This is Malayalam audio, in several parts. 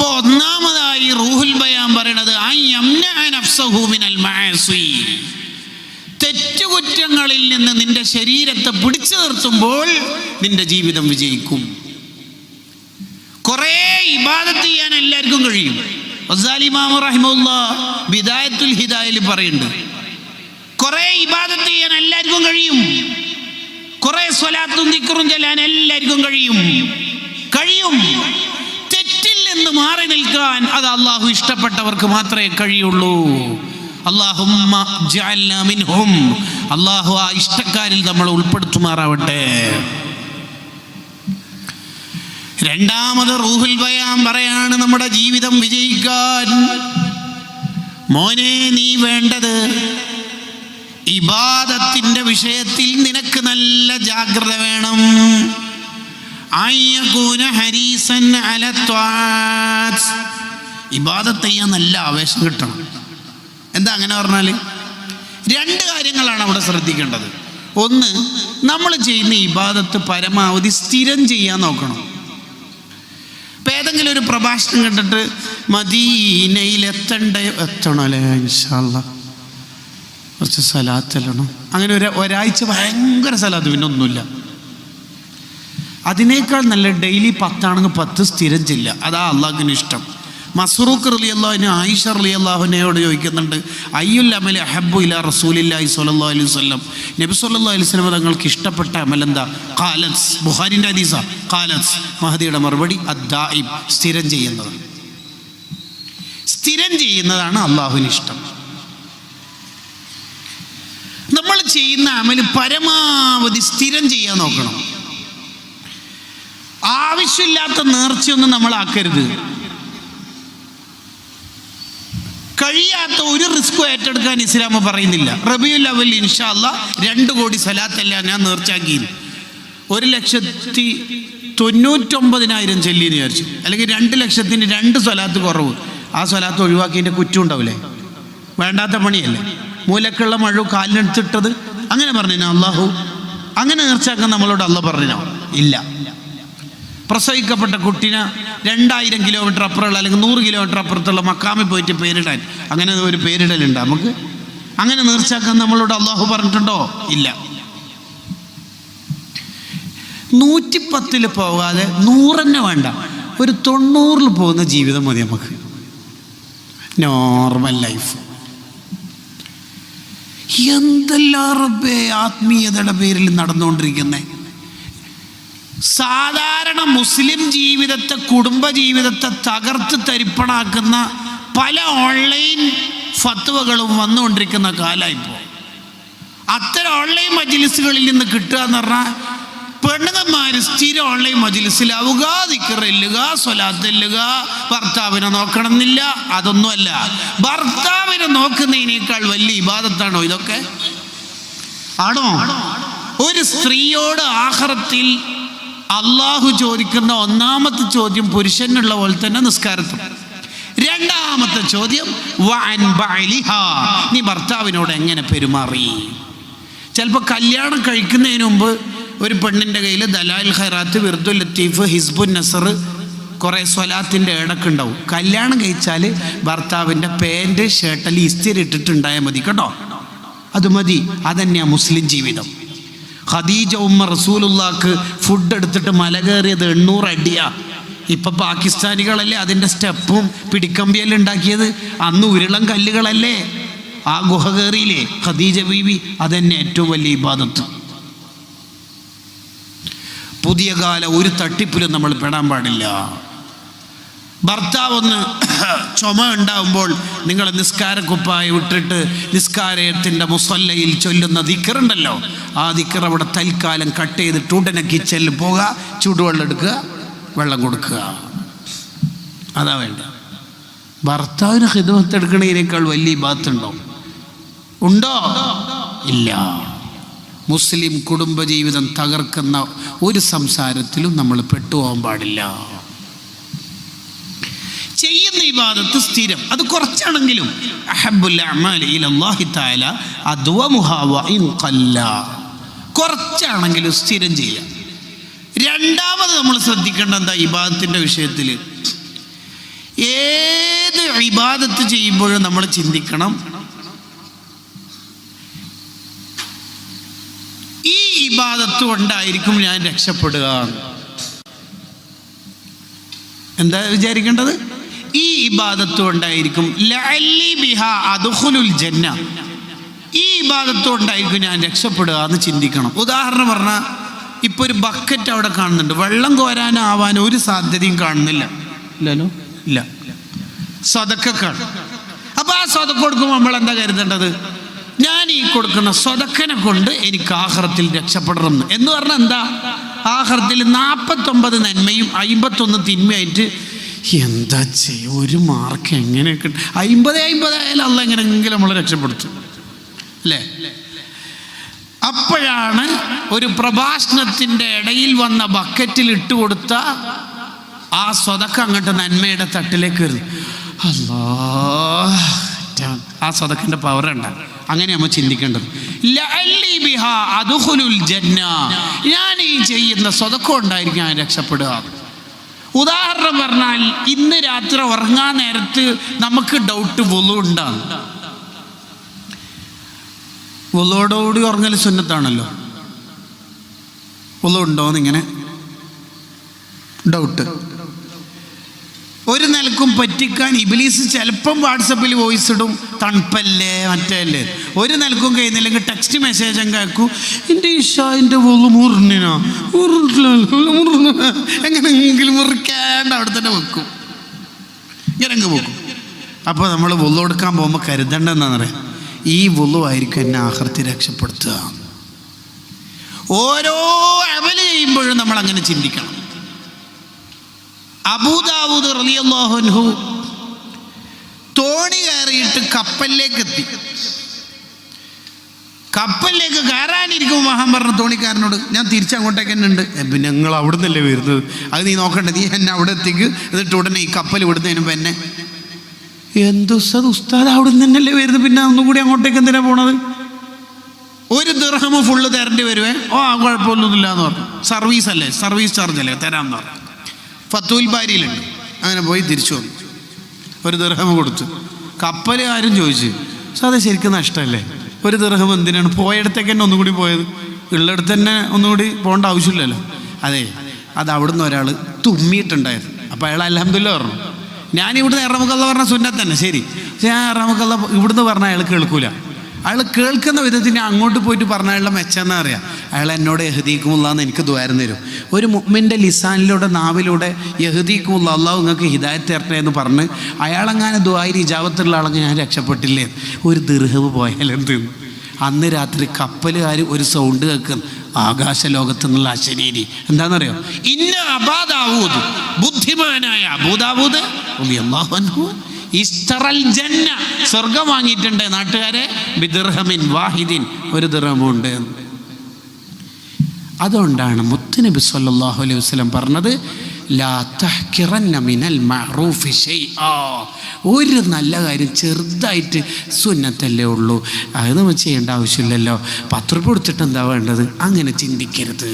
അപ്പോൾ ഒന്നാമതായി റൂഹുൽ ബയാൻ പറയണത് തെറ്റുകുറ്റങ്ങളിൽ നിന്ന് നിന്റെ ശരീരത്തെ പിടിച്ചു നിർത്തുമ്പോൾ നിന്റെ ജീവിതം വിജയിക്കും. കുറേ ഇബാദത്ത് ചെയ്യാൻ എല്ലാവർക്കും കഴിയും. ഗസാലി ഇമാം റഹിമഹുല്ലാഹ് ബിദായത്തുൽ ഹിദായയിൽ പറയുന്നുണ്ട്, കുറേ ഇബാദത്ത് ചെയ്യാൻ എല്ലാവർക്കും കഴിയും, കുറേ സ്വലാത്തും ദിക്റും ചൊല്ലാൻ എല്ലാവർക്കും കഴിയും. തെറ്റിൽ നിന്ന് മാറി നിൽക്കാൻ അത് അള്ളാഹു ഇഷ്ടപ്പെട്ടവർക്ക് മാത്രമേ കഴിയുള്ളൂ. അല്ലാഹുമ്മ ജഅൽനാ മിൻഹും, അള്ളാഹു ആ ഇഷ്ടക്കാരിൽ നമ്മൾ ഉൾപ്പെടുത്തുമാറാവട്ടെ. രണ്ടാമത് റൂഹുൽ ബയാൻ പറയാണ്, നമ്മുടെ ജീവിതം വിജയിക്കാൻ മോനെ നീ വേണ്ടത് ഇബാദത്തിന്റെ വിഷയത്തിൽ നിനക്ക് നല്ല ജാഗ്രത വേണം. ഇബാദത്ത് ചെയ്യാൻ നല്ല ആവേശം കിട്ടണം. എന്താ അങ്ങനെ പറഞ്ഞാല് രണ്ട് കാര്യങ്ങളാണ് അവിടെ ശ്രദ്ധിക്കേണ്ടത്. ഒന്ന്, നമ്മൾ ചെയ്യുന്ന ഇബാദത്ത് പരമാവധി സ്ഥിരം ചെയ്യാൻ നോക്കണം. ഇപ്പം ഏതെങ്കിലും ഒരു പ്രഭാഷണം കണ്ടിട്ട് മദീനയിൽ എത്തണല്ലേ ഇൻഷാ അല്ലാഹ് കുറച്ച് സലാത്തല്ലണം, അങ്ങനെ ഒരാഴ്ച ഭയങ്കര സലാത്ത്, പിന്നെ ഒന്നുമില്ല. അതിനേക്കാൾ നല്ല ഡെയിലി 10 ആണെങ്കിൽ 10 സ്ഥിരം ചെല്ലുക. അതാ അള്ളാഹുവിന് ഇഷ്ടം. മസ്റൂഖ് റളിയല്ലാഹു ആയിഷ റളിയല്ലാഹുവിനോട് ചോദിക്കുന്നുണ്ട്, അയ്യുൽ അമലി അഹബ്ബു ഇലാ റസൂലില്ലാഹി സ്വല്ലല്ലാഹു അലൈഹി വസല്ലം, നബി സ്വല്ലല്ലാഹു അലൈഹി വസല്ലം തങ്ങൾക്ക് ഇഷ്ടപ്പെട്ട അമൽ എന്താ? ഖാലത്ത്, ബുഖാരിൻ്റെ ഹദീസാ. ഖാലത്ത്, മഹദിയുടെ മറുപടി അദ്ദായിം, സ്ഥിരം ചെയ്യുന്നത്. സ്ഥിരം ചെയ്യുന്നതാണ് അള്ളാഹുവിന് ഇഷ്ടം. നമ്മൾ ചെയ്യുന്ന അമല് പരമാവധി സ്ഥിരം ചെയ്യാൻ നോക്കണം. ആവശ്യമില്ലാത്ത നേർച്ചയൊന്നും നമ്മൾ ആക്കരുത്. കഴിയാത്ത ഒരു റിസ്ക് ഏറ്റെടുക്കാൻ ഇസ്ലാം പറയുന്നില്ല. റബീഉൽ അവ്വൽ ഇൻഷാ അല്ലാഹ് 2 കോടി സലാത്തല്ല ഞാൻ നേർച്ചാക്കി, 1,99,000 ചെല്ലിന്ന് വിചാരിച്ചു, അല്ലെങ്കിൽ 2 ലക്ഷത്തിന് 2 സ്വലാത്ത് കുറവ്, ആ സ്വലാത്ത് ഒഴിവാക്കിയതിൻ്റെ കുറ്റം ഉണ്ടാവില്ലേ? വേണ്ടാത്ത പണിയല്ലേ? മൂലക്കുള്ള മഴ കാലിനെടുത്തിട്ടത് അങ്ങനെ പറഞ്ഞോ അള്ളാഹു? അങ്ങനെ നേർച്ചാക്കാൻ നമ്മളോട് അള്ളാഹ് പറഞ്ഞോ? ഇല്ല. പ്രസവിക്കപ്പെട്ട കുട്ടീനെ 2000 കിലോമീറ്റർ അപ്പുറമുള്ള അല്ലെങ്കിൽ 100 കിലോമീറ്റർ അപ്പുറത്തുള്ള മക്കാമിൽ പോയിട്ട് പേരിടാൻ, അങ്ങനെ ഒരു പേരിടലുണ്ട് നമുക്ക്? അങ്ങനെ നേർച്ചാക്കാൻ നമ്മളോട് അള്ളാഹു പറഞ്ഞിട്ടുണ്ടോ? ഇല്ല. 110 പോകാതെ 100 തന്നെ വേണ്ട, ഒരു 90 പോകുന്ന ജീവിതം മതി നമുക്ക്, നോർമൽ ലൈഫ്. എന്തെല്ലാം റബ്ബേ ആത്മീയതയുടെ പേരിൽ നടന്നുകൊണ്ടിരിക്കുന്നേ. സാധാരണ മുസ്ലിം ജീവിതത്തെ, കുടുംബ ജീവിതത്തെ തകർത്ത് തരിപ്പണാക്കുന്ന പല ഓൺലൈൻ ഫത്വകളും വന്നുകൊണ്ടിരിക്കുന്ന കാലമായിപ്പോൾ. അത്തരം ഓൺലൈൻ മജ്ലിസുകളിൽ നിന്ന് കിട്ടുക എന്ന് പറഞ്ഞാൽ പെണ്ണുങ്ങന്മാർ സ്ഥിരം ഓൺലൈൻ മജ്ലിസിലാവുക, ദിക്റില്ലുക, സ്വലാത്തില്ലുക, ഭർത്താവിനെ നോക്കണമെന്നില്ല. അതൊന്നുമല്ല. ഭർത്താവിനെ നോക്കുന്നതിനേക്കാൾ വലിയ ഇബാദത്താണോ ഇതൊക്കെ? ആണോ? ഒരു സ്ത്രീയോട് ആഖിറത്തിൽ അള്ളാഹു ചോദിക്കുന്ന ഒന്നാമത്തെ ചോദ്യം പുരുഷനുള്ള പോലെ തന്നെ നിസ്കാരത്തിൽ. രണ്ടാമത്തെ ചോദ്യം വഅൻ ബഅലിഹാ, നീ ഭർത്താവിനോട് എങ്ങനെ പെരുമാറി. ചിലപ്പോൾ കല്യാണം കഴിക്കുന്നതിന് മുമ്പ് ഒരു പെണ്ണിൻ്റെ കയ്യിൽ ദലായിൽ ഖൈറാത്ത്, വിർദുൽ ലത്തീഫ്, ഹിസ്ബുൻ നസർ, കുറേ സ്വലാത്തിൻ്റെ ഇടക്കുണ്ടാവും. കല്യാണം കഴിച്ചാൽ ഭർത്താവിൻ്റെ പാൻറ് ഷർട്ടിൽ ഇസ്തിരി ഇട്ടിട്ടുണ്ടായാൽ മതി കേട്ടോ, അത് മതി. അതന്നെയാണ് മുസ്ലിം ജീവിതം. ഖദീജ ഉമ്മ റസൂലുള്ളാഹ്ക്ക് ഫുഡ് എടുത്തിട്ട് മല കയറിയത് 800 അടിയാ. ഇപ്പം പാകിസ്ഥാനികളല്ലേ അതിൻ്റെ സ്റ്റെപ്പും പിടിക്കമ്പിയെല്ലാം ഉണ്ടാക്കിയത്. അന്ന് ഉരുളം കല്ലുകളല്ലേ ആ ഗുഹ കയറിയില്ലേ ഖദീജ ബീവി. അതന്നെ ഏറ്റവും വലിയ ഇബാദത്ത്. പുതിയ കാല ഒരു തട്ടിപ്പിലും നമ്മൾ പെടാൻ പാടില്ല. ഭർത്താവൊന്ന് ചുമ ഉണ്ടാവുമ്പോൾ നിങ്ങൾ നിസ്കാരക്കുപ്പായി വിട്ടിട്ട് നിസ്കാരത്തിൻ്റെ മുസല്ലയിൽ ചൊല്ലുന്ന ദിക്റുണ്ടല്ലോ, ആ ദിക്ർ അവിടെ തൽക്കാലം കട്ട് ചെയ്തിട്ട് ഉടനെ കിച്ചണിൽ പോകുക, ചൂടുവെള്ളം എടുക്കുക, വെള്ളം കൊടുക്കുക. അതാ വേണ്ട. ഭർത്താവിന് ഖിദ്മത്ത് എടുക്കണതിനേക്കാൾ വലിയ ഇബാദത്തുണ്ടോ? ഉണ്ടോ? ഇല്ല. മുസ്ലിം കുടുംബജീവിതം തകർക്കുന്ന ഒരു സംസാരത്തിലും നമ്മൾ പെട്ടുപോകാൻ പാടില്ല. ചെയ്യുന്ന ഇബാദത്ത് സ്ഥിരം, അത് കുറച്ചാണെങ്കിലും അഹബ്ബുൽ അഅ്മാലി ഇലല്ലാഹി തആല അദ്വമുഹാ വഇൻ ഖല്ല, കുറച്ചാണെങ്കിലും സ്ഥിരം ചെയ്യുക. രണ്ടാമത് നമ്മൾ ശ്രദ്ധിക്കേണ്ട എന്താ ഇബാദത്തിൻ്റെ വിഷയത്തിൽ? ഏത് ഇബാദത്ത് ചെയ്യുമ്പോഴും നമ്മൾ ചിന്തിക്കണം, ഈ ഇബാദത്ത് കൊണ്ടായിരിക്കും ഞാൻ രക്ഷപ്പെടുക. എന്താ വിചാരിക്കേണ്ടത്? ഈ ഇബാദത്ത് കൊണ്ടായിരിക്കും ലഅല്ലി ബിഹാ അദ്ഖുലുൽ ജന്ന, ഈ ഇബാദത്ത് കൊണ്ടായിരിക്കും ഞാൻ രക്ഷപ്പെടുക എന്ന് ചിന്തിക്കണം. ഉദാഹരണം പറഞ്ഞാൽ, ഇപ്പോൾ ഒരു ബക്കറ്റ് അവിടെ കാണുന്നുണ്ട്, വെള്ളം കോരാനാവാൻ ഒരു സാധ്യതയും കാണുന്നില്ല. ഇല്ലല്ലോ, ഇല്ല. സ്വതക്കാണ്. അപ്പോൾ ആ സ്വതക്ക കൊടുക്കുമ്പോൾ നമ്മൾ എന്താ കരുതേണ്ടത്? ഞാൻ ഈ കൊടുക്കുന്ന സ്വതക്കനെ കൊണ്ട് എനിക്ക് ആഖിറത്തിൽ രക്ഷപ്പെടണം എന്ന് പറഞ്ഞാൽ എന്താ? ആഖിറത്തിൽ 49 നന്മയും 51 തിന്മയായിട്ട് എന്താ ചെയ്യുക? ഒരു മാർക്ക് എങ്ങനെ കിട്ടും? 50 ആയാലും അല്ല എങ്ങനെയെങ്കിലും നമ്മൾ രക്ഷപ്പെടുത്തും അല്ലേ? അപ്പോഴാണ് ഒരു പ്രഭാഷണത്തിൻ്റെ ഇടയിൽ വന്ന ബക്കറ്റിൽ ഇട്ട് കൊടുത്ത ആ സ്വതക്ക അങ്ങോട്ട് നന്മയുടെ തട്ടിലേക്ക് വരുന്നു. അല്ലാ, ആ സ്വതക്കിൻ്റെ പവർ ഉണ്ട്. അങ്ങനെ നമ്മൾ ചിന്തിക്കേണ്ടത്. ലഅല്ലി ബിഹാ അദ്ഖുലുൽ ജന്ന, ഞാൻ ഈ ചെയ്യുന്ന സ്വതക്ക കൊണ്ടായിരിക്കും ഞാൻ രക്ഷപ്പെടുക. ഉദാഹരണം പറഞ്ഞാൽ, ഇന്ന് രാത്രി ഉറങ്ങാൻ നേരത്ത് നമുക്ക് ഡൗട്ട് വുളു ഉണ്ടാകും. വുളുവോടുകൂടി ഉറങ്ങൽ സുന്നത്താണല്ലോ. വുളു ഉണ്ടോന്ന് ഇങ്ങനെ ഡൗട്ട്. ഒരു നിലക്കും പറ്റിക്കാൻ ഇബ്ലീസ് ചിലപ്പം വാട്സപ്പിൽ വോയിസ് ഇടും, തണുപ്പല്ലേ മറ്റല്ലേ. ഒരു നിലക്കും കഴിയുന്നില്ലെങ്കിൽ ടെക്സ്റ്റ് മെസ്സേജ് അങ്ങ് കേൾക്കും, എൻ്റെ ഇഷാൻ്റെ വുളു മുറിഞ്ഞോ, എങ്ങനെയെങ്കിലും മുറിക്കാണ്ട് അവിടെ തന്നെ വെക്കും, ഇങ്ങനെ അങ്ങ് വെക്കും. അപ്പോൾ നമ്മൾ വുളു എടുക്കാൻ പോകുമ്പോൾ കരുതണ്ടെന്നാണെന്നറിയാം, ഈ വുളു ആയിരിക്കും എന്നെ ആഖിറത്തിൽ രക്ഷപ്പെടുത്തുക. ഓരോ അമല് ചെയ്യുമ്പോഴും നമ്മൾ അങ്ങനെ ചിന്തിക്കണം. അബൂദാവൂദ് റളിയല്ലാഹു അൻഹു തോണി കയറിയിട്ട് കപ്പലിലേക്ക് എത്തി. കപ്പലിലേക്ക് കയറാനിരിക്കുമ്പോൾ മഹാൻ പറഞ്ഞു തോണിക്കാരനോട്, ഞാൻ തിരിച്ചങ്ങോട്ടേക്ക് തന്നെ ഉണ്ട്. പിന്നെ നിങ്ങൾ അവിടെ നിന്നല്ലേ വരുന്നത്, അത് നീ നോക്കണ്ടേ, നീ എന്നെ അവിടെ എത്തിക്ക്, എന്നിട്ട് ഉടനെ ഈ കപ്പൽ വിടുന്നതിന് മുമ്പ് എന്നെ. ഉസ്താദ് അവിടെ നിന്ന് തന്നെയല്ലേ വരുന്നത്, പിന്നെ ഒന്നും കൂടി അങ്ങോട്ടേക്ക് എന്തിനാ പോണത്? ഒരു ദിർഹം ഫുള്ള് തരേണ്ടി വരുവേ. കുഴപ്പമൊന്നുമില്ല എന്ന് പറഞ്ഞു. സർവീസ് അല്ലേ, സർവീസ് ചാർജ് അല്ലേ, തരാമെന്ന് പറഞ്ഞു. ഫത്തുൽ ബാരിയിലുണ്ട്. അങ്ങനെ പോയി തിരിച്ചു വന്നു, ഒരു ദിർഹം കൊടുത്തു. കപ്പൽ ആരും ചോദിച്ചു, അത് ശരിക്കും നഷ്ടമല്ലേ, ഒരു ദിർഹം എന്തിനാണ്, പോയടത്തേക്ക് തന്നെ ഒന്നും കൂടി പോയത്, ഉള്ളിടത്ത് തന്നെ ഒന്നുകൂടി പോകേണ്ട ആവശ്യമില്ലല്ലോ. അതെ, അത് അവിടുന്ന് ഒരാൾ തുമ്മിയിട്ടുണ്ടായിരുന്നു. അപ്പോൾ അയാൾ അൽഹംദുലില്ലാ പറഞ്ഞു. ഞാനിവിടുന്ന് ഇറമുക്കല്ല പറഞ്ഞ സുന്നത്ത് തന്നെ ശരി, പക്ഷെ ഞാൻ ഇറമുക്കല്ല ഇവിടുന്ന് പറഞ്ഞാൽ അയാൾ കേൾക്കൂല. അയാൾ കേൾക്കുന്ന വിധത്തിന് അങ്ങോട്ട് പോയിട്ട് പറഞ്ഞാലുള്ള മെച്ചെന്നാ അറിയാം. അയാൾ എന്നോട് യഹ്ദീക്കുമുല്ലാന്ന് എനിക്ക് ദ്വാരം തരും. ഒരു മുഅ്മിൻ്റെ ലിസാനിലൂടെ, നാവിലൂടെ യഹ്ദീക്കുമുല്ല, അള്ളാഹു നിങ്ങൾക്ക് ഹിദായത്ത് തരട്ടെ എന്ന് പറഞ്ഞ് അയാളങ്ങനെ ദുആയിൽ ഇജാബത്തുള്ള ആളെങ്കിൽ ഞാൻ രക്ഷപ്പെട്ടില്ലേ. ഒരു ദിർഹം പോയാലെന്ത്? അന്ന് രാത്രി കപ്പലുകാർ ഒരു സൗണ്ട് കേൾക്കുന്നു, ആകാശലോകത്തു നിന്നുള്ള അശരീരി. എന്താണെന്നറിയോ? ഇന്ന അബൂദാവൂദ്, ബുദ്ധിമാനായ അബൂദാവൂദ് റളിയല്ലാഹു അൻഹു ഇസ്തറൽ ജന്ന, സ്വർഗം വാങ്ങിയിട്ടുണ്ട് നാട്ടുകാരെ, ബിദിർഹമിൻ വാഹിദിൻ, ഒരു ദിർഹമുണ്ട്. അതുകൊണ്ടാണ് മുത്തുനബി സല്ലല്ലാഹു അലൈഹി വസല്ലം പറഞ്ഞത്, ലാ തഹ്കിറന്ന മിനൽ മഅറൂഫി ശൈആ, ഒരു നല്ല കാര്യം ചെറുതായിട്ട് സുന്നത്തല്ലേ ഉള്ളൂ, അത് നമ്മൾ ചെയ്യേണ്ട ആവശ്യമില്ലല്ലോ, 10 രൂപ കൊടുത്തിട്ട് എന്താ വേണ്ടത്, അങ്ങനെ ചിന്തിക്കരുത്.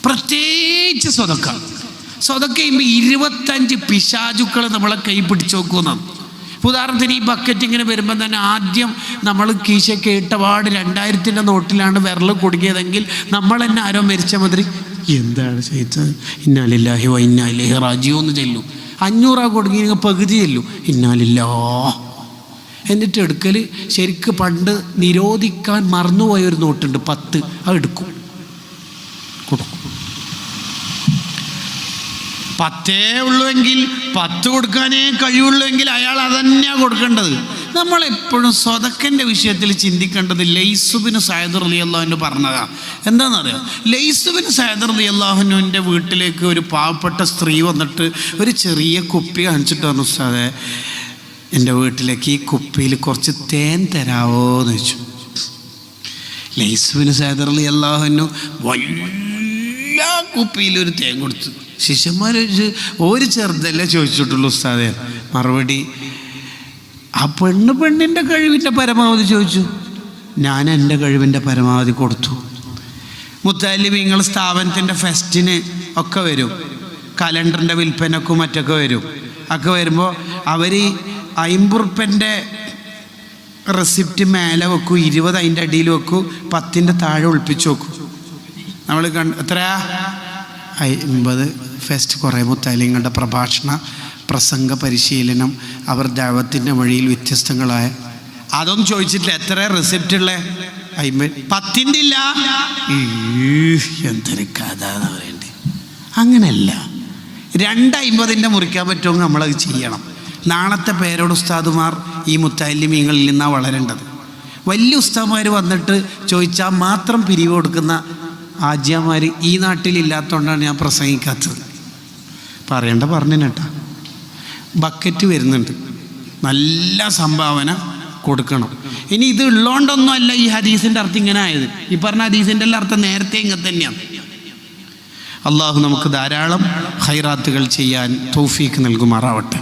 പ്രത്യേകിച്ച് സ്വതക്ക ചെയ്യുമ്പോൾ 25 പിശാചുക്കൾ നമ്മളെ കൈ പിടിച്ചു നോക്കുന്നതാണ്. ഉദാഹരണത്തിന് ഈ ബക്കറ്റ് ഇങ്ങനെ വരുമ്പോൾ തന്നെ ആദ്യം നമ്മൾ കീശയ്ക്ക് ഇട്ടപാട് 2000-ൻ്റെ നോട്ടിലാണ് വിരൽ കുടുങ്ങിയതെങ്കിൽ നമ്മൾ തന്നെ ആരോ മരിച്ച മാതിരി, എന്താണ് ചെയ്തത്, ഇന്നാ ലില്ലാഹി വ ഇന്നാ ഇലൈഹി റാജിഊൻ എന്ന് ചെല്ലും. 500 കൊടുങ്ങി പകുതി ചെല്ലും, ഇന്നാ ലില്ലാഹ്. എന്നിട്ട് എടുക്കൽ ശരിക്ക് പണ്ട് നിരോധിക്കാൻ മറന്നുപോയൊരു നോട്ടുണ്ട് 10, അത് എടുക്കും, കൊടുക്കും. 10 ഉള്ളുവെങ്കിൽ 10 കൊടുക്കാനേ കഴിവുള്ളൂവെങ്കിൽ അയാൾ അതന്നെയാണ് കൊടുക്കേണ്ടത്. നമ്മളെപ്പോഴും സ്വതക്കൻ്റെ വിഷയത്തിൽ ചിന്തിക്കേണ്ടത് ലൈസ് ബിൻ സഅദ് റളിയല്ലാഹു അൻഹു പറഞ്ഞതാണ്. എന്താണെന്നറിയാം, ലൈസ് ബിൻ സഅദ് റളിയല്ലാഹു അൻഹുവിൻ്റെ വീട്ടിലേക്ക് ഒരു പാവപ്പെട്ട സ്ത്രീ വന്നിട്ട് ഒരു ചെറിയ കുപ്പി കാണിച്ചിട്ട് പറഞ്ഞു, ഉസ്താദേ എൻ്റെ വീട്ടിലേക്ക് ഈ കുപ്പിയിൽ കുറച്ച് തേൻ തരാവോ എന്ന് ചോദിച്ചു. ലൈസ് ബിൻ സഅദ് റളിയല്ലാഹു അൻഹു വലിയ കുപ്പിയിലൊരു തേൻ കൊടുത്തു. ശിഷ്യന്മാർ ഒരു ചെറുതല്ലേ ചോദിച്ചിട്ടുള്ളൂ ഉസ്താദേ. മറുപടി, ആ പെണ്ണിൻ്റെ കഴിവിൻ്റെ പരമാവധി ചോദിച്ചു, ഞാൻ എൻ്റെ കഴിവിൻ്റെ പരമാവധി കൊടുത്തു. മുത്തലിബീങ്ങൾ സ്ഥാപനത്തിൻ്റെ ഫെസ്റ്റിന് ഒക്കെ വരും. കലണ്ടറിൻ്റെ വിൽപ്പനക്കും മറ്റൊക്കെ വരും. ഒക്കെ വരുമ്പോൾ അവർ 50 ഉറുപ്പ്യൻ്റെ റെസിപ്റ്റ് മേലെ വെക്കും, 20 അതിൻ്റെ അടിയിൽ വെക്കും, 10ൻ്റെ താഴെ ഒളിപ്പിച്ച് വെക്കും. നമ്മൾ എത്രയാ 50 ഫെസ്റ്റ്. കുറേ മുത്താലിങ്ങളുടെ പ്രഭാഷണ പ്രസംഗ പരിശീലനം, അവർ ദഅവത്തിൻ്റെ വഴിയിൽ വ്യത്യസ്തങ്ങളായ, അതൊന്നും ചോദിച്ചിട്ടില്ല. എത്ര റെസിപ്റ്റ് ഉള്ള 50, 10ൻ്റെ ഇല്ല. എന്തൊരു കഥ എന്ന് പറയണ്ടേ. അങ്ങനെയല്ല, 250ൻ്റെ മുറിക്കാൻ പറ്റുമെങ്കിൽ നമ്മളത് ചെയ്യണം. നാളത്തെ പേരോട് ഉസ്താദുമാർ ഈ മുത്തഅല്ലിമീങ്ങളിൽ നിന്നാണ് വളരേണ്ടത്. വലിയ ഉസ്താദുമാർ വന്നിട്ട് ചോദിച്ചാൽ മാത്രം പിരിവ് കൊടുക്കുന്ന ആജ്യമാർ ഈ നാട്ടിലില്ലാത്തതുകൊണ്ടാണ് ഞാൻ പ്രസംഗിക്കാത്തത്. പറയണ്ട പറഞ്ഞു കേട്ടാ. ബക്കറ്റ് വരുന്നുണ്ട്, നല്ല സംഭാവന കൊടുക്കണം. ഇനി ഇത് ഉള്ളതുകൊണ്ടൊന്നും അല്ല ഈ ഹദീസിൻ്റെ അർത്ഥം ഇങ്ങനെ ആയത്. ഈ പറഞ്ഞ ഹദീസിൻ്റെ എല്ലാം അർത്ഥം നേരത്തെ ഇങ്ങനെ തന്നെയാണ്. അള്ളാഹു നമുക്ക് ധാരാളം ഖൈറാത്തുകൾ ചെയ്യാൻ തൗഫീക്ക് നൽകുമാറാവട്ടെ.